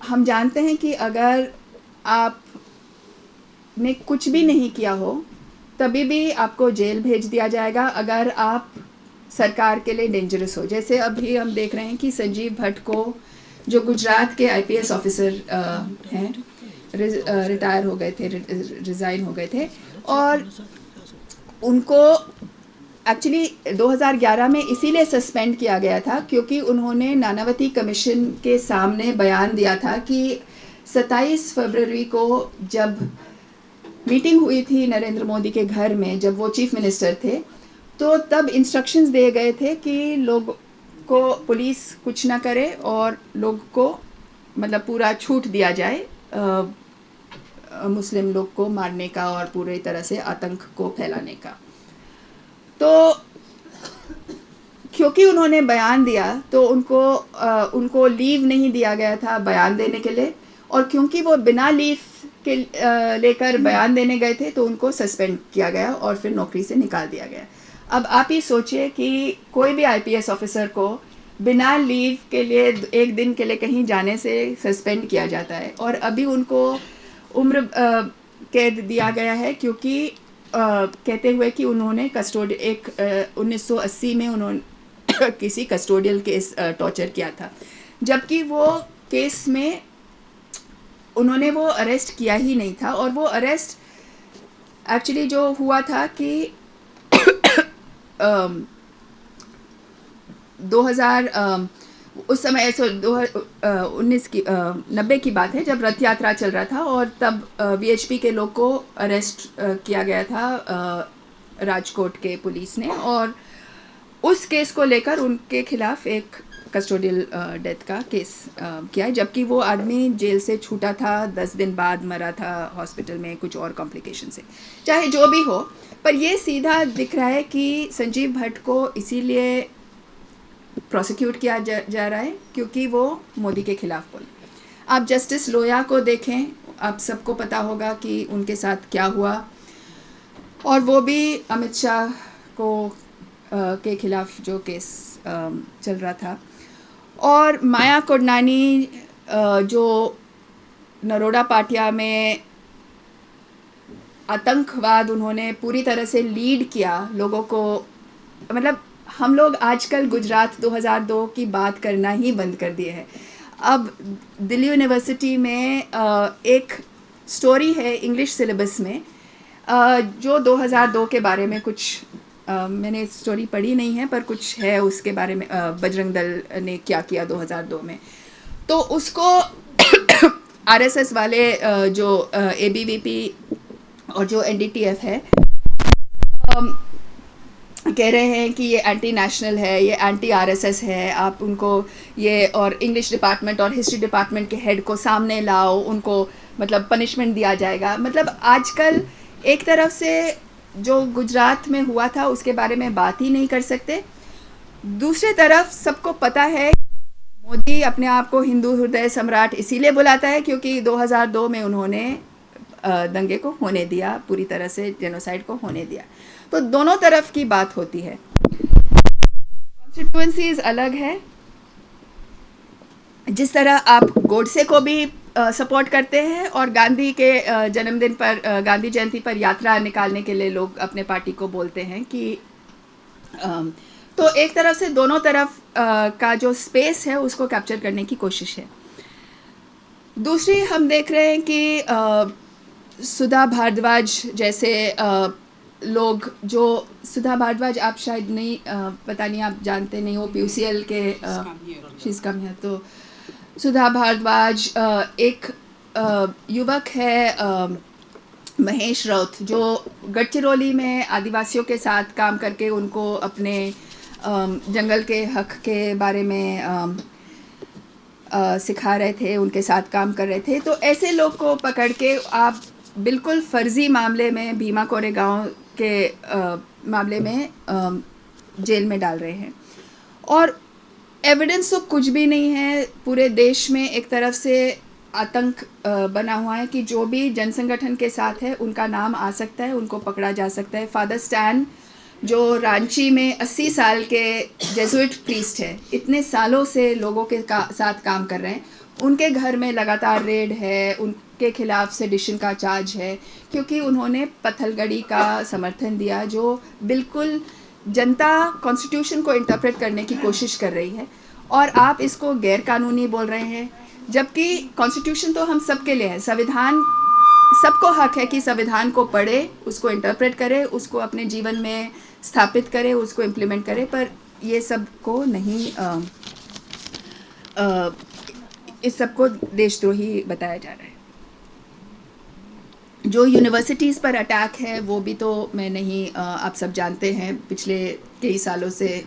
हम जानते हैं कि अगर आपने कुछ भी नहीं किया हो तभी भी आपको जेल भेज दिया जाएगा अगर आप सरकार के लिए डेंजरस हो। जैसे अभी हम देख रहे हैं कि संजीव भट्ट को, जो गुजरात के आईपीएस ऑफिसर हैं, रिटायर हो गए थे, रिज़ाइन हो गए थे, और उनको एक्चुअली 2011 में इसीलिए सस्पेंड किया गया था क्योंकि उन्होंने नानावती कमीशन के सामने बयान दिया था कि 27 फरवरी को जब मीटिंग हुई थी नरेंद्र मोदी के घर में, जब वो चीफ मिनिस्टर थे, तो तब इंस्ट्रक्शंस दिए गए थे कि लोग को पुलिस कुछ ना करे और लोग को मतलब पूरा छूट दिया जाए मुस्लिम लोग को मारने का और पूरी तरह से आतंक को फैलाने का। तो क्योंकि उन्होंने बयान दिया तो उनको लीव नहीं दिया गया था बयान देने के लिए, और क्योंकि वो बिना लीव के लेकर बयान देने गए थे तो उनको सस्पेंड किया गया और फिर नौकरी से निकाल दिया गया। अब आप ही सोचिए कि कोई भी आईपीएस ऑफिसर को बिना लीव के लिए एक दिन के लिए कहीं जाने से सस्पेंड किया जाता है, और अभी उनको उम्र कैद दिया गया है क्योंकि कहते हुए कि उन्होंने 1980 में उन्होंने किसी कस्टोडियल केस टॉर्चर किया था, जबकि वो केस में उन्होंने वो अरेस्ट किया ही नहीं था। और वो अरेस्ट एक्चुअली जो हुआ था कि 2000 उस समय 90 की बात है जब रथ यात्रा चल रहा था, और तब वीएचपी के लोग को अरेस्ट किया गया था राजकोट के पुलिस ने, और उस केस को लेकर उनके खिलाफ एक कस्टोडियल डेथ का केस किया है, जबकि वो आदमी जेल से छूटा था, 10 दिन बाद मरा था हॉस्पिटल में कुछ और कॉम्प्लिकेशन से। चाहे जो भी हो, पर ये सीधा दिख रहा है कि संजीव भट्ट को इसीलिए प्रोसिक्यूट किया जा रहा है क्योंकि वो मोदी के खिलाफ बोले। आप जस्टिस लोया को देखें, आप सबको पता होगा कि उनके साथ क्या हुआ, और वो भी अमित शाह को के खिलाफ जो केस चल रहा था। और माया कोडनानी जो नरोडा पाटिया में आतंकवाद उन्होंने पूरी तरह से लीड किया लोगों को, मतलब हम लोग आजकल गुजरात 2002 की बात करना ही बंद कर दिए हैं। अब दिल्ली यूनिवर्सिटी में एक स्टोरी है इंग्लिश सिलेबस में जो 2002 के बारे में कुछ मैंने स्टोरी पढ़ी नहीं है पर कुछ है उसके बारे में, बजरंग दल ने क्या किया 2002 में। तो उसको आरएसएस वाले जो एबीवीपी और जो एनडीटीएफ है कह रहे हैं कि ये एंटी नेशनल है, ये एंटी आरएसएस है, आप उनको ये और इंग्लिश डिपार्टमेंट और हिस्ट्री डिपार्टमेंट के हेड को सामने लाओ, उनको मतलब पनिशमेंट दिया जाएगा। मतलब आजकल एक तरफ से जो गुजरात में हुआ था उसके बारे में बात ही नहीं कर सकते, दूसरी तरफ सबको पता है मोदी अपने आप को हिंदू हृदय सम्राट इसीलिए बुलाता है क्योंकि 2002 में उन्होंने दंगे को होने दिया, पूरी तरह से जेनोसाइड को होने दिया। तो दोनों तरफ की बात होती है। कॉन्स्टिट्यूएंसीज अलग है, जिस तरह आप गोडसे को भी सपोर्ट करते हैं और गांधी के जन्मदिन पर, गांधी जयंती पर यात्रा निकालने के लिए लोग अपने पार्टी को बोलते हैं कि तो एक तरफ से दोनों तरफ का जो स्पेस है उसको कैप्चर करने की कोशिश है। दूसरी हम देख रहे हैं कि सुधा भारद्वाज जैसे लोग, जो सुधा भारद्वाज आप शायद नहीं पता नहीं, आप जानते नहीं हो, पीयूसीएल के शीज कम है। तो सुधा भारद्वाज एक युवक है महेश राउत, जो गढ़चिरौली में आदिवासियों के साथ काम करके उनको अपने जंगल के हक के बारे में सिखा रहे थे, उनके साथ काम कर रहे थे। तो ऐसे लोग को पकड़ के आप बिल्कुल फर्जी मामले में भीमा कोरेगांव के मामले में जेल में डाल रहे हैं, और एविडेंस तो कुछ भी नहीं है। पूरे देश में एक तरफ से आतंक बना हुआ है कि जो भी जनसंगठन के साथ है उनका नाम आ सकता है, उनको पकड़ा जा सकता है। फादर स्टैन जो रांची में 80 साल के जेसुइट प्रीस्ट है, इतने सालों से लोगों के साथ काम कर रहे हैं, उनके घर में लगातार रेड है, उनके खिलाफ सेडिशन का चार्ज है, क्योंकि उन्होंने पत्थलगड़ी का समर्थन दिया, जो बिल्कुल जनता कॉन्स्टिट्यूशन को इंटरप्रेट करने की कोशिश कर रही है, और आप इसको गैर कानूनी बोल रहे हैं। जबकि कॉन्स्टिट्यूशन तो हम सबके लिए है, संविधान सबको हक है कि संविधान को पढ़े, उसको इंटरप्रेट करे, उसको अपने जीवन में स्थापित करे, उसको इम्प्लीमेंट करे, पर ये सब को नहीं इस सब को देशद्रोही बताया जा रहा है। जो यूनिवर्सिटीज़ पर अटैक है वो भी तो मैं नहीं, आप सब जानते हैं, पिछले कई सालों से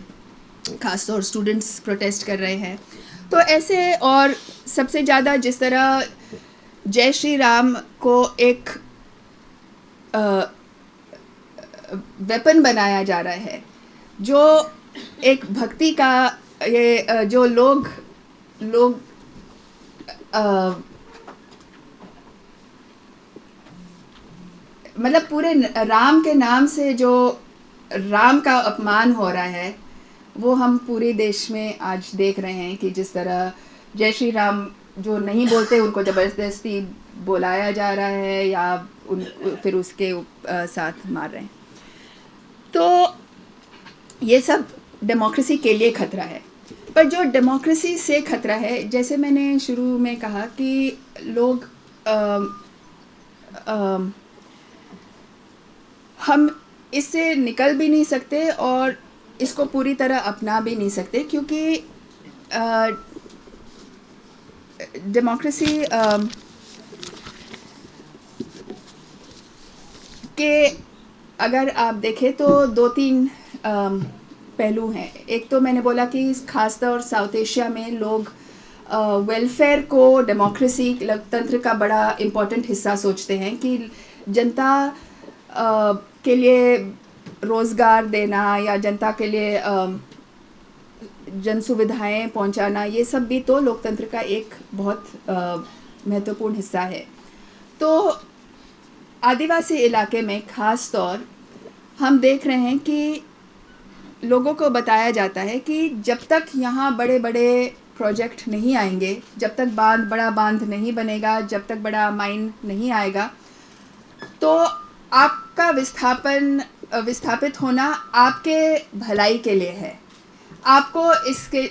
खासतौर स्टूडेंट्स प्रोटेस्ट कर रहे हैं। तो ऐसे, और सबसे ज़्यादा जिस तरह जय श्री राम को एक वेपन बनाया जा रहा है, जो एक भक्ति का ये जो लोग मतलब पूरे राम के नाम से जो राम का अपमान हो रहा है, वो हम पूरे देश में आज देख रहे हैं कि जिस तरह जय श्री राम जो नहीं बोलते उनको ज़बरदस्ती बुलाया जा रहा है, या फिर उसके साथ मार रहे हैं। तो ये सब डेमोक्रेसी के लिए खतरा है। पर जो डेमोक्रेसी से खतरा है, जैसे मैंने शुरू में कहा कि लोग हम इससे निकल भी नहीं सकते और इसको पूरी तरह अपना भी नहीं सकते, क्योंकि डेमोक्रेसी के अगर आप देखें तो 2-3 पहलू हैं। एक तो मैंने बोला कि खासतौर साउथ एशिया में लोग वेलफेयर को डेमोक्रेसी लोकतंत्र का बड़ा इम्पोर्टेंट हिस्सा सोचते हैं, कि जनता के लिए रोज़गार देना या जनता के लिए जन सुविधाएँ पहुँचाना, ये सब भी तो लोकतंत्र का एक बहुत महत्वपूर्ण हिस्सा है। तो आदिवासी इलाके में ख़ास तौर हम देख रहे हैं कि लोगों को बताया जाता है कि जब तक यहाँ बड़े बड़े प्रोजेक्ट नहीं आएंगे, जब तक बड़ा बांध नहीं बनेगा, जब तक बड़ा माइन नहीं आएगा, तो आपका विस्थापित होना आपके भलाई के लिए है। आपको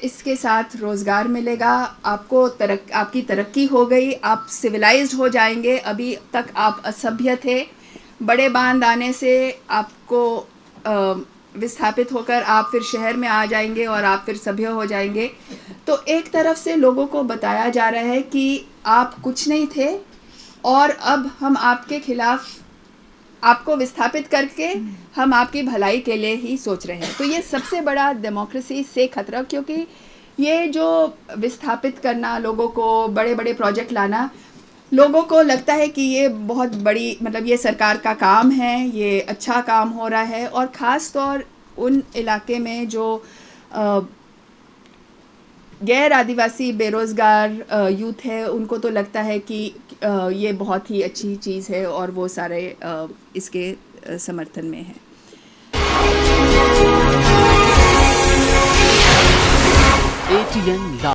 इसके साथ रोज़गार मिलेगा, आपकी तरक्की हो गई, आप सिविलाइज्ड हो जाएंगे। अभी तक आप असभ्य थे, बड़े बांध आने से आपको विस्थापित होकर आप फिर शहर में आ जाएंगे और आप फिर सभ्य हो जाएंगे। तो एक तरफ से लोगों को बताया जा रहा है कि आप कुछ नहीं थे और अब हम आपके खिलाफ, आपको विस्थापित करके हम आपकी भलाई के लिए ही सोच रहे हैं। तो ये सबसे बड़ा डेमोक्रेसी से खतरा, क्योंकि ये जो विस्थापित करना, लोगों को बड़े बड़े प्रोजेक्ट लाना, लोगों को लगता है कि ये बहुत बड़ी, मतलब ये सरकार का काम है, ये अच्छा काम हो रहा है। और ख़ास तौर उन इलाके में जो गैर आदिवासी बेरोज़गार यूथ है, उनको तो लगता है कि ये बहुत ही अच्छी चीज़ है और वो सारे इसके समर्थन में हैं। ATN